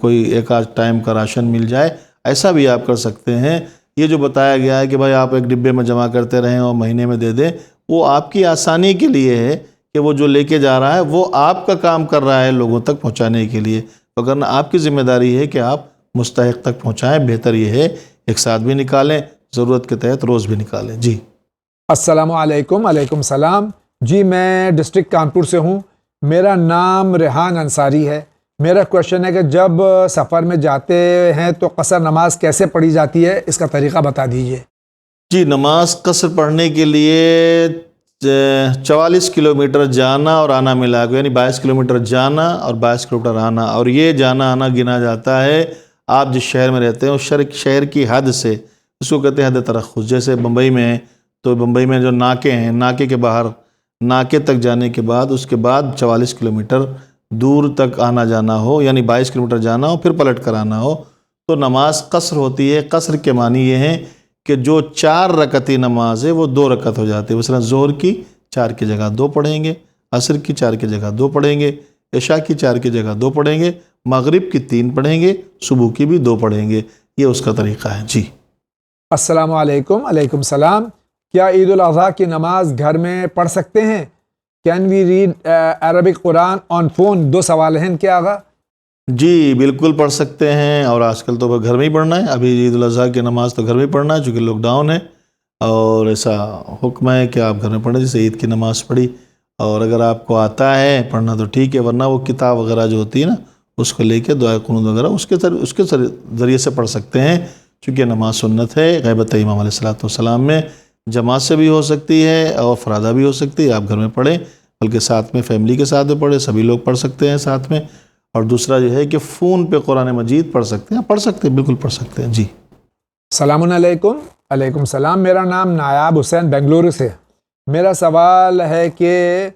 کوئی ایک آدھ ٹائم کا راشن مل جائے۔ ایسا بھی آپ کر سکتے ہیں۔ یہ جو بتایا گیا ہے کہ بھائی آپ ایک ڈبے میں جمع کرتے رہیں اور مہینے میں دے دیں، وہ آپ کی آسانی کے لیے ہے کہ وہ جو لے کے جا رہا ہے وہ آپ کا کام کر رہا ہے لوگوں تک پہنچانے کے لیے، وگرنہ آپ کی ذمہ داری ہے کہ آپ مستحق تک پہنچائیں۔ بہتر یہ ہے ایک ساتھ بھی نکالیں، ضرورت کے تحت روز بھی نکالیں۔ جی السلام علیکم، علیکم السلام۔ جی میں ڈسٹرکٹ کانپور سے ہوں، میرا نام ریحان انصاری ہے۔ میرا کوشچن ہے کہ جب سفر میں جاتے ہیں تو قصر نماز کیسے پڑھی جاتی ہے، اس کا طریقہ بتا دیجئے۔ جی، نماز قصر پڑھنے کے لیے 44 کلومیٹر جانا اور آنا ملا کے، یعنی 22 کلومیٹر جانا اور 22 کلومیٹر آنا، اور یہ جانا آنا گنا جاتا ہے آپ جس شہر میں رہتے ہیں اس شہر کی حد سے، اس کو کہتے ہیں حد ترخص۔ جیسے بمبئی میں ہے تو بمبئی میں جو ناکے ہیں، ناکے کے باہر ناکے تک جانے کے بعد اس کے بعد 44 کلومیٹر دور تک آنا جانا ہو، یعنی 22 کلومیٹر جانا ہو پھر پلٹ کر آنا ہو، تو نماز قصر ہوتی ہے۔ قصر کے معنی یہ ہیں کہ جو 4 رکعتی نماز ہے وہ 2 رکعت ہو جاتی ہے۔ مثلا ظہر کی 4 کی جگہ 2 پڑھیں گے، عصر کی 4 کی جگہ 2 پڑھیں گے، عشاء کی 4 کی جگہ 2 پڑھیں گے، مغرب کی 3 پڑھیں گے، صبح کی بھی 2 پڑھیں گے۔ یہ اس کا طریقہ ہے۔ جی السلام علیکم، علیکم السلام۔ کیا عید الاضحیٰ کی نماز گھر میں پڑھ سکتے ہیں؟ Can we read Arabic Quran on phone? 2 سوال ہیں کیا آغا؟ جی بالکل پڑھ سکتے ہیں، اور آج کل تو گھر میں ہی پڑھنا ہے۔ ابھی عید الاضحیٰ کی نماز تو گھر میں ہی پڑھنا ہے چونکہ لاک ڈاؤن ہے، اور ایسا حکم ہے کہ آپ گھر میں پڑھیں، جیسے عید کی نماز پڑھی۔ اور اگر آپ کو آتا ہے پڑھنا تو ٹھیک ہے، ورنہ وہ کتاب وغیرہ جو ہوتی ہے نا اس کو لے کے دعائے قنوت وغیرہ اس کے ذریعے سے پڑھ سکتے ہیں، چونکہ نماز سنت ہے۔ غیبت امام علیہ السلام میں جماعت سے بھی ہو سکتی ہے اور فرادہ بھی ہو سکتی ہے، آپ گھر میں پڑھیں، بلکہ ساتھ میں فیملی کے ساتھ بھی پڑھیں، سبھی لوگ پڑھ سکتے ہیں ساتھ میں۔ اور دوسرا یہ ہے کہ فون پہ قرآن مجید پڑھ سکتے ہیں، پڑھ سکتے ہیں، بالکل پڑھ سکتے ہیں۔ جی السلام علیکم۔ علیکم السلام۔ میرا نام نایاب حسین بنگلورو سے۔ میرا سوال ہے کہ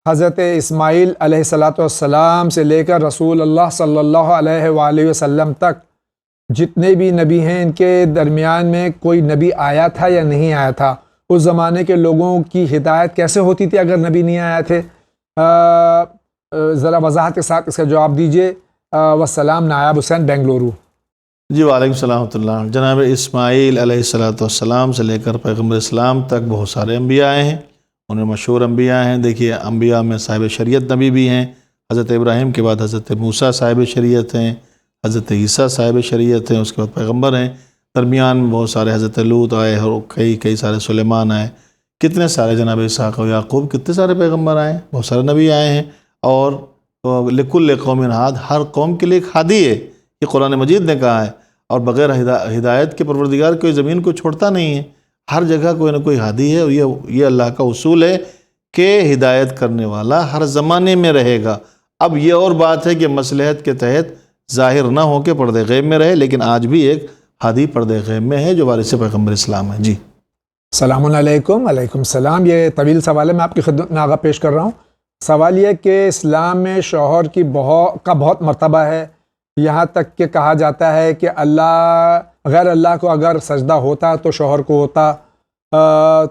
حضرت اسماعیل علیہ السلام سے لے کر رسول اللہ صلی اللہ علیہ وآلہ وسلم تک جتنے بھی نبی ہیں، ان کے درمیان میں کوئی نبی آیا تھا یا نہیں آیا تھا؟ اس زمانے کے لوگوں کی ہدایت کیسے ہوتی تھی اگر نبی نہیں آیا تھے؟ ذرا وضاحت کے ساتھ اس کا جواب دیجیے۔ والسلام، نایاب حسین بنگلورو۔ جی وعلیکم السلام ورحمۃ اللہ۔ جناب اسماعیل علیہ السلام سے لے کر پیغمبر اسلام تک بہت سارے انبیاء آئے ہیں، انہیں مشہور انبیاء ہیں۔ دیکھیے انبیاء میں صاحب شریعت نبی بھی ہیں، حضرت ابراہیم کے بعد حضرت موسیٰ صاحب شریعت ہیں، حضرت عیسیٰ صاحب شریعت ہیں، اس کے بعد پیغمبر ہیں۔ درمیان میں بہت سارے حضرت لوط آئے اور کئی سارے سلیمان آئے، کتنے سارے جناب اسحاق و یعقوب، کتنے سارے پیغمبر آئے، بہت سارے نبی آئے ہیں۔ اور لکل قوم ہاد، ہر قوم کے لیے ایک ہادی ہے، یہ قرآن مجید نے کہا ہے۔ اور بغیر ہدایت کے پروردگار کوئی زمین کو چھوڑتا نہیں ہے، ہر جگہ کوئی نہ کوئی ہادی ہے، اور یہ اللہ کا اصول ہے کہ ہدایت کرنے والا ہر زمانے میں رہے گا۔ اب یہ اور بات ہے کہ مصلحت کے تحت ظاہر نہ ہو کے پردے غیب میں رہے، لیکن آج بھی ایک ہادی پردے غیب میں ہے جو وارث پیغمبر اسلام ہے۔ جی السلام علیکم۔ علیکم السلام۔ یہ طویل سوال ہے، میں آپ کی خدمت میں آگاہ پیش کر رہا ہوں۔ سوال یہ کہ اسلام میں شوہر کی بہت مرتبہ ہے، یہاں تک کہ کہا جاتا ہے کہ غیر اللہ کو اگر سجدہ ہوتا تو شوہر کو ہوتا،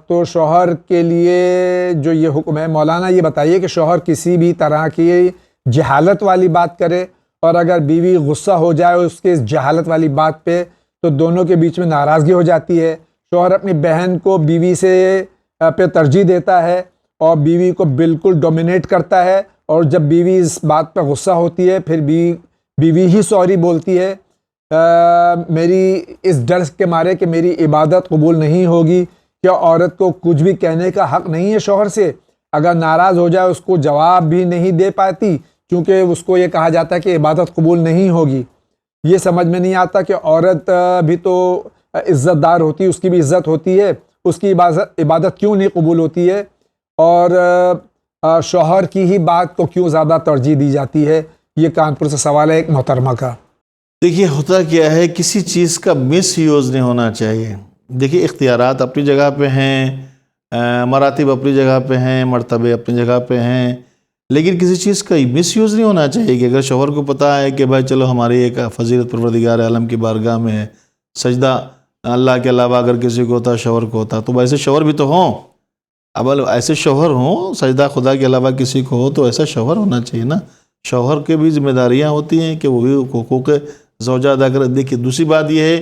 تو شوہر کے لیے جو یہ حکم ہے، مولانا یہ بتائیے کہ شوہر کسی بھی طرح کی جہالت والی بات کرے اور اگر بیوی غصہ ہو جائے اس کے جہالت والی بات پہ تو دونوں کے بیچ میں ناراضگی ہو جاتی ہے۔ شوہر اپنی بہن کو بیوی سے پہ ترجیح دیتا ہے اور بیوی کو بالکل ڈومینیٹ کرتا ہے، اور جب بیوی اس بات پہ غصہ ہوتی ہے پھر بیوی ہی سوری بولتی ہے، میری اس ڈر کے مارے کہ میری عبادت قبول نہیں ہوگی۔ کیا عورت کو کچھ بھی کہنے کا حق نہیں ہے شوہر سے؟ اگر ناراض ہو جائے اس کو جواب بھی نہیں دے پاتی کیونکہ اس کو یہ کہا جاتا ہے کہ عبادت قبول نہیں ہوگی۔ یہ سمجھ میں نہیں آتا کہ عورت بھی تو عزت دار ہوتی ہے، اس کی بھی عزت ہوتی ہے، اس کی عبادت کیوں نہیں قبول ہوتی ہے، اور شوہر کی ہی بات کو کیوں زیادہ ترجیح دی جاتی ہے؟ یہ کانپور سے سوال ہے ایک محترمہ کا۔ دیکھیے ہوتا کیا ہے، کسی چیز کا مس یوز نہیں ہونا چاہیے۔ دیکھیے اختیارات اپنی جگہ پہ ہیں، مراتب اپنی جگہ پہ ہیں، مرتبے اپنی جگہ پہ ہیں، لیکن کسی چیز کا مس یوز نہیں ہونا چاہیے کہ اگر شوہر کو پتہ ہے کہ بھائی چلو ہماری ایک فضیلت پروردگار عالم کی بارگاہ میں ہے، سجدہ اللہ کے علاوہ اگر کسی کو ہوتا شوہر کو ہوتا، تو ایسے شوہر بھی تو ہوں۔ اب ایسے شوہر ہوں، سجدہ خدا کے علاوہ کسی کو ہو تو ایسا شوہر ہونا چاہیے نا۔ شوہر کے بھی ذمہ داریاں ہوتی ہیں کہ وہ بھی حقوق زوجہ ادا کرے۔ دیکھیے دوسری بات یہ ہے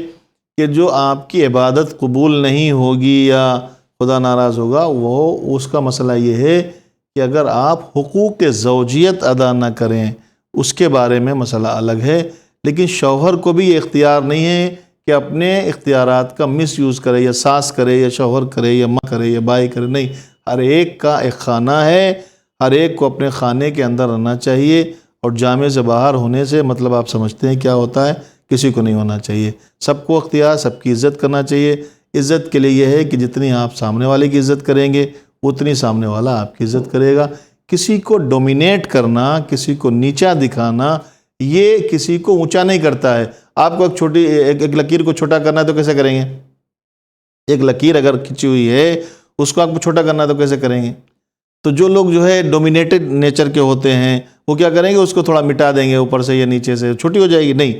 کہ جو آپ کی عبادت قبول نہیں ہوگی یا خدا ناراض ہوگا، وہ اس کا مسئلہ یہ ہے کہ اگر آپ حقوق زوجیت ادا نہ کریں، اس کے بارے میں مسئلہ الگ ہے، لیکن شوہر کو بھی یہ اختیار نہیں ہے کہ اپنے اختیارات کا مس یوز کرے، یا ساس کرے یا شوہر کرے یا ماں کرے یا بھائی کرے، نہیں۔ ہر ایک کا ایک خانہ ہے، ہر ایک کو اپنے خانے کے اندر رہنا چاہیے، اور جامع سے باہر ہونے سے مطلب آپ سمجھتے ہیں کیا ہوتا ہے، کسی کو نہیں ہونا چاہیے۔ سب کو اختیار، سب کی عزت کرنا چاہیے۔ عزت کے لیے یہ ہے کہ جتنی آپ سامنے والے کی عزت کریں گے اتنی سامنے والا آپ کی عزت کرے گا۔ کسی کو ڈومینیٹ کرنا، کسی کو نیچا دکھانا، یہ کسی کو اونچا نہیں کرتا ہے۔ آپ کو ایک لکیر کو چھوٹا کرنا ہے تو کیسے کریں گے؟ ایک لکیر اگر کھنچی ہوئی ہے اس کو آپ کو چھوٹا کرنا ہے تو کیسے کریں گے؟ تو جو لوگ جو ہے ڈومینیٹڈ نیچر کے ہوتے ہیں وہ کیا کریں گے؟ اس کو تھوڑا مٹا دیں گے اوپر سے یا نیچے سے، چھوٹی ہو جائے گی۔ نہیں،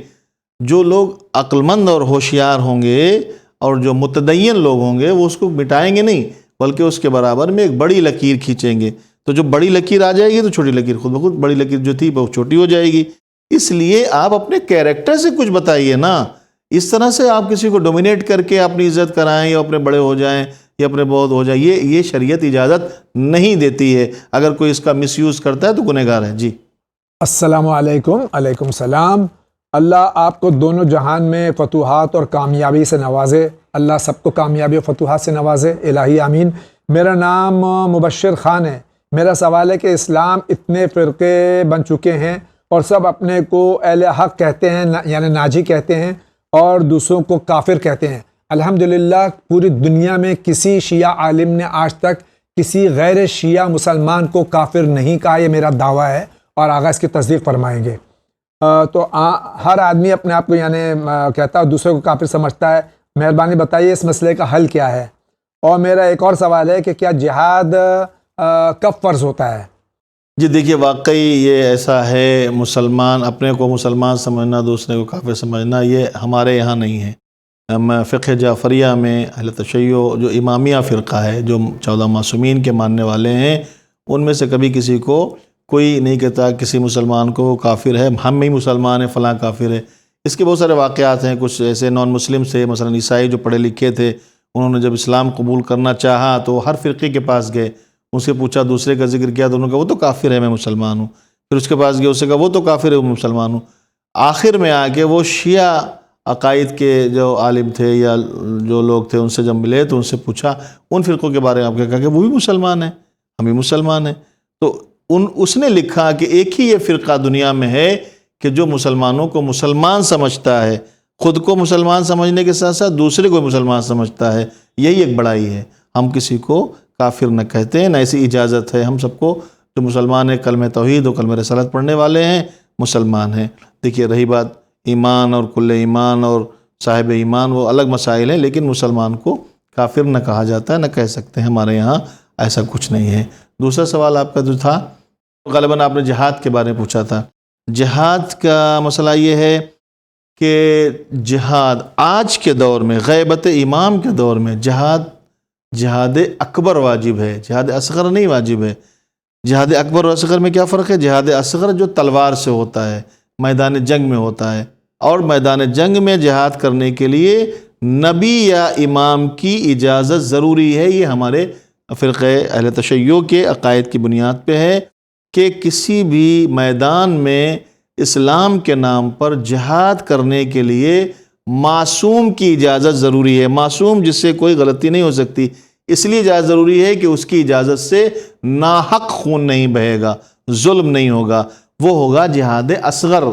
جو لوگ عقل مند اور ہوشیار ہوں گے اور جو متدین لوگ ہوں گے وہ اس کو مٹائیں گے نہیں، بلکہ اس کے برابر میں ایک بڑی لکیر کھینچیں گے۔ تو جو بڑی لکیر آ جائے گی تو چھوٹی لکیر خود بخود بڑی لکیر جو تھی وہ چھوٹی ہو جائے گی۔ اس لیے آپ اپنے کیریکٹر سے کچھ بتائیے نا۔ اس طرح سے آپ کسی کو ڈومینیٹ کر کے اپنی عزت کرائیں یا اپنے بڑے ہو جائیں یہ اپنے بہت ہو جائے، یہ شریعت اجازت نہیں دیتی ہے. اگر کوئی اس کا مس یوز کرتا ہے تو گنہگار ہے. جی السلام علیکم. علیکم السلام. اللہ آپ کو دونوں جہان میں فتوحات اور کامیابی سے نوازے. اللہ سب کو کامیابی اور فتوحات سے نوازے. الہی آمین. میرا نام مبشر خان ہے. میرا سوال ہے کہ اسلام اتنے فرقے بن چکے ہیں اور سب اپنے کو اہل حق کہتے ہیں، یعنی ناجی کہتے ہیں، اور دوسروں کو کافر کہتے ہیں. الحمدللہ پوری دنیا میں کسی شیعہ عالم نے آج تک کسی غیر شیعہ مسلمان کو کافر نہیں کہا. یہ میرا دعویٰ ہے اور آغا اس کی تصدیق فرمائیں گے. تو ہر آدمی اپنے آپ کو یعنی کہتا ہے، دوسرے کو کافر سمجھتا ہے. مہربانی بتائیے اس مسئلے کا حل کیا ہے. اور میرا ایک اور سوال ہے کہ کیا جہاد کب فرض ہوتا ہے؟ جی دیکھیے، واقعی یہ ایسا ہے، مسلمان اپنے کو مسلمان سمجھنا، دوسرے کو کافر سمجھنا، یہ ہمارے یہاں نہیں ہے. فقہ جعفریہ میں اہل تشیع جو امامیہ فرقہ ہے، جو 14 معصومین کے ماننے والے ہیں، ان میں سے کبھی کسی کو کوئی نہیں کہتا کسی مسلمان کو کافر ہے، ہم ہی مسلمان ہیں فلاں کافر ہے. اس کے بہت سارے واقعات ہیں. کچھ ایسے نان مسلم سے، مثلا عیسائی جو پڑھے لکھے تھے، انہوں نے جب اسلام قبول کرنا چاہا تو ہر فرقے کے پاس گئے، ان سے پوچھا، دوسرے کا ذکر کیا تو انہوں نے کہا وہ تو کافر ہے، میں مسلمان ہوں. پھر اس کے پاس گئے، اس سے کہا وہ تو کافر ہے، میں مسلمان ہوں. آخر میں آ کے وہ شیعہ عقائد کے جو عالم تھے یا جو لوگ تھے، ان سے جب ملے تو ان سے پوچھا ان فرقوں کے بارے میں، آپ کیا کہا کہ وہ بھی مسلمان ہیں، ہم بھی مسلمان ہیں. تو اس نے لکھا کہ ایک ہی یہ فرقہ دنیا میں ہے کہ جو مسلمانوں کو مسلمان سمجھتا ہے، خود کو مسلمان سمجھنے کے ساتھ ساتھ دوسرے کو مسلمان سمجھتا ہے. یہی ایک بڑائی ہے. ہم کسی کو کافر نہ کہتے ہیں، نہ ایسی اجازت ہے. ہم سب کو جو مسلمان ہیں، کلمہ توحید و کلمہ رسالت پڑھنے والے ہیں، مسلمان ہیں. دیکھیے، رہی بات ایمان اور کل ایمان اور صاحب ایمان، وہ الگ مسائل ہیں، لیکن مسلمان کو کافر نہ کہا جاتا ہے، نہ کہہ سکتے ہیں. ہمارے یہاں ایسا کچھ نہیں ہے. دوسرا سوال آپ کا جو تھا، غالباً آپ نے جہاد کے بارے میں پوچھا تھا. جہاد کا مسئلہ یہ ہے کہ جہاد آج کے دور میں، غیبت امام کے دور میں، جہاد اکبر واجب ہے، جہاد اصغر نہیں واجب ہے. جہاد اکبر اور اصغر میں کیا فرق ہے؟ جہاد اصغر جو تلوار سے ہوتا ہے، میدان جنگ میں ہوتا ہے، اور میدان جنگ میں جہاد کرنے کے لیے نبی یا امام کی اجازت ضروری ہے. یہ ہمارے فرقہ اہل تشیع کے عقائد کی بنیاد پہ ہے کہ کسی بھی میدان میں اسلام کے نام پر جہاد کرنے کے لیے معصوم کی اجازت ضروری ہے. معصوم جس سے کوئی غلطی نہیں ہو سکتی، اس لیے اجازت ضروری ہے کہ اس کی اجازت سے ناحق خون نہیں بہے گا، ظلم نہیں ہوگا. وہ ہوگا جہاد اصغر.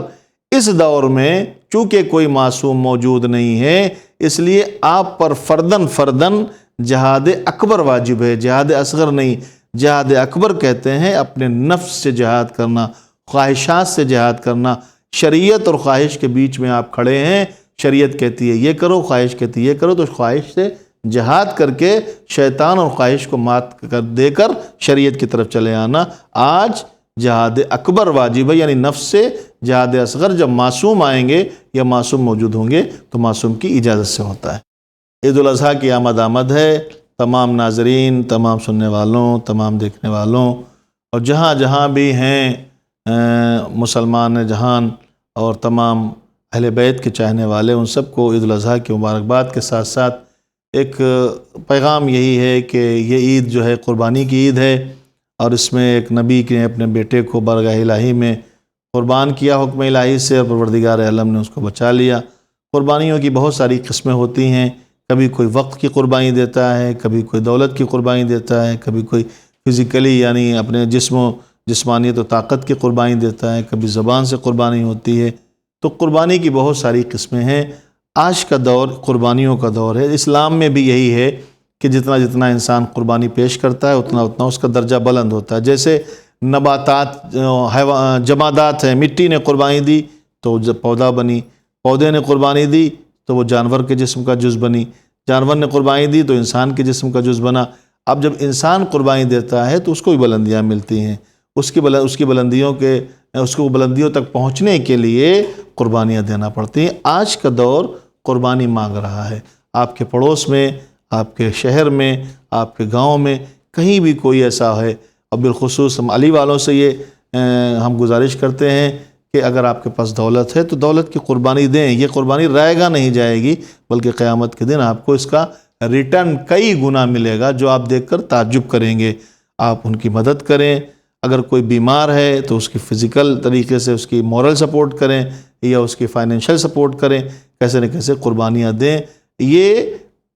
اس دور میں چونکہ کوئی معصوم موجود نہیں ہے، اس لیے آپ پر فردن جہاد اکبر واجب ہے، جہاد اصغر نہیں. جہاد اکبر کہتے ہیں اپنے نفس سے جہاد کرنا، خواہشات سے جہاد کرنا. شریعت اور خواہش کے بیچ میں آپ کھڑے ہیں. شریعت کہتی ہے یہ کرو، خواہش کہتی ہے یہ کرو، تو خواہش سے جہاد کر کے شیطان اور خواہش کو مات کر دے کر شریعت کی طرف چلے آنا. آج جہاد اکبر واجب ہے، یعنی نفس سے. جہاد اصغر جب معصوم آئیں گے یا معصوم موجود ہوں گے تو معصوم کی اجازت سے ہوتا ہے. عید الاضحیٰ کی آمد ہے. تمام ناظرین، تمام سننے والوں، تمام دیکھنے والوں، اور جہاں جہاں بھی ہیں مسلمان جہان اور تمام اہل بیت کے چاہنے والے، ان سب کو عید الاضحیٰ کی مبارکباد کے ساتھ ساتھ ایک پیغام یہی ہے کہ یہ عید جو ہے قربانی کی عید ہے، اور اس میں ایک نبی نے اپنے بیٹے کو بارگاہ الہی میں قربان کیا حکم الہی سے، اور پروردگار عالم نے اس کو بچا لیا. قربانیوں کی بہت ساری قسمیں ہوتی ہیں. کبھی کوئی وقت کی قربانی دیتا ہے، کبھی کوئی دولت کی قربانی دیتا ہے، کبھی کوئی فزیکلی یعنی اپنے جسم و جسمانیت و طاقت کی قربانی دیتا ہے، کبھی زبان سے قربانی ہوتی ہے. تو قربانی کی بہت ساری قسمیں ہیں. آج کا دور قربانیوں کا دور ہے. اسلام میں بھی یہی ہے کہ جتنا جتنا انسان قربانی پیش کرتا ہے اتنا اتنا اس کا درجہ بلند ہوتا ہے. جیسے نباتات، جمادات ہیں، مٹی نے قربانی دی تو جب پودا بنی، پودے نے قربانی دی تو وہ جانور کے جسم کا جز بنی، جانور نے قربانی دی تو انسان کے جسم کا جز بنا. اب جب انسان قربانی دیتا ہے تو اس کو بھی بلندیاں ملتی ہیں. اس کی بلندیوں تک پہنچنے کے لیے قربانیاں دینا پڑتی ہیں. آج کا دور قربانی مانگ رہا ہے. آپ کے پڑوس میں، آپ کے شہر میں، آپ کے گاؤں میں کہیں بھی کوئی ایسا ہے، اور بالخصوص ہم علی والوں سے یہ ہم گزارش کرتے ہیں کہ اگر آپ کے پاس دولت ہے تو دولت کی قربانی دیں. یہ قربانی رائے گاہ نہیں جائے گی، بلکہ قیامت کے دن آپ کو اس کا ریٹرن کئی گنا ملے گا جو آپ دیکھ کر تعجب کریں گے۔ آپ ان کی مدد کریں، اگر کوئی بیمار ہے تو اس کی فزیکل طریقے سے اس کی مورل سپورٹ کریں یا اس کی فائنینشیل سپورٹ کریں، کیسے نہ کیسے قربانیاں دیں۔ یہ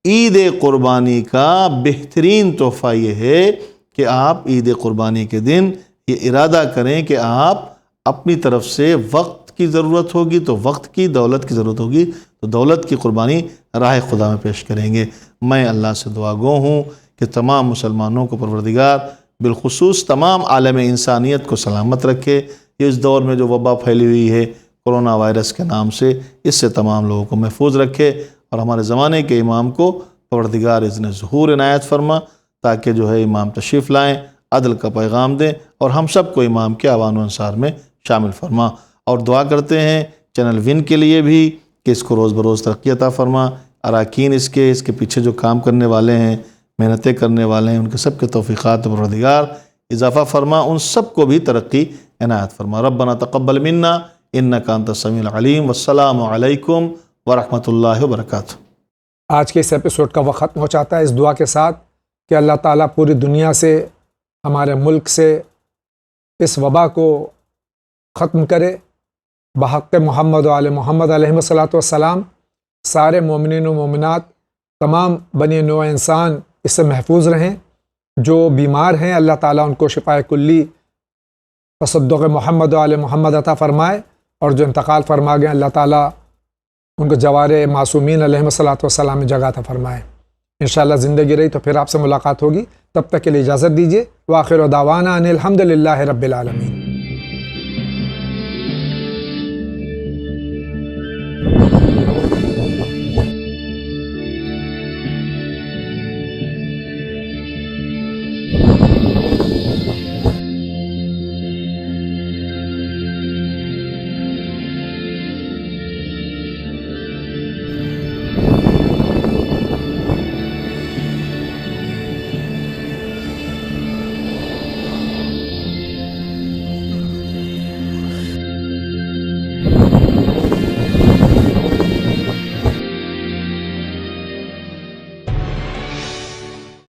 عید قربانی کا بہترین تحفہ یہ ہے کہ آپ عید قربانی کے دن یہ ارادہ کریں کہ آپ اپنی طرف سے وقت کی ضرورت ہوگی تو وقت کی، دولت کی ضرورت ہوگی تو دولت کی قربانی راہ خدا میں پیش کریں گے۔ میں اللہ سے دعا گو ہوں کہ تمام مسلمانوں کو پروردگار بالخصوص تمام عالم انسانیت کو سلامت رکھے۔ اس دور میں جو وبا پھیلی ہوئی ہے کرونا وائرس کے نام سے، اس سے تمام لوگوں کو محفوظ رکھے، اور ہمارے زمانے کے امام کو پروردگار اذن ظہور عنایت فرما، تاکہ جو ہے امام تشریف لائیں، عدل کا پیغام دیں، اور ہم سب کو امام کے اعوان و انصار میں شامل فرما۔ اور دعا کرتے ہیں چینل ون کے لیے بھی کہ اس کو روز بروز ترقی عطا فرما، اراکین اس کے پیچھے جو کام کرنے والے ہیں، محنتیں کرنے والے ہیں، ان کے سب کے توفیقات پروردگار اضافہ فرما، ان سب کو بھی ترقی عنایت فرما۔ ربنا تقبل منا انک انت السمیع العلیم، والسلام علیکم ورحمۃ اللہ وبرکاتہ۔ آج کے اس ایپیسوڈ کا وقت ختم ہو جاتا ہے اس دعا کے ساتھ کہ اللہ تعالیٰ پوری دنیا سے، ہمارے ملک سے اس وبا کو ختم کرے، بحق محمد و آل محمد علیہ الصلاۃ والسلام۔ سارے مومنین و مومنات، تمام بنی نوع انسان اس سے محفوظ رہیں۔ جو بیمار ہیں اللہ تعالیٰ ان کو شفائے کلی، تصدق محمد و آل محمد عطا فرمائے، اور جو انتقال فرما گئے اللہ تعالیٰ ان کو جوار معصومین علیہ الصلاۃ والسلام میں جگہ عطا فرمائے۔ انشاءاللہ زندگی رہی تو پھر آپ سے ملاقات ہوگی، تب تک کے لیے اجازت دیجیے۔ وآخر دعوانا ان الحمد للہ رب العالمین۔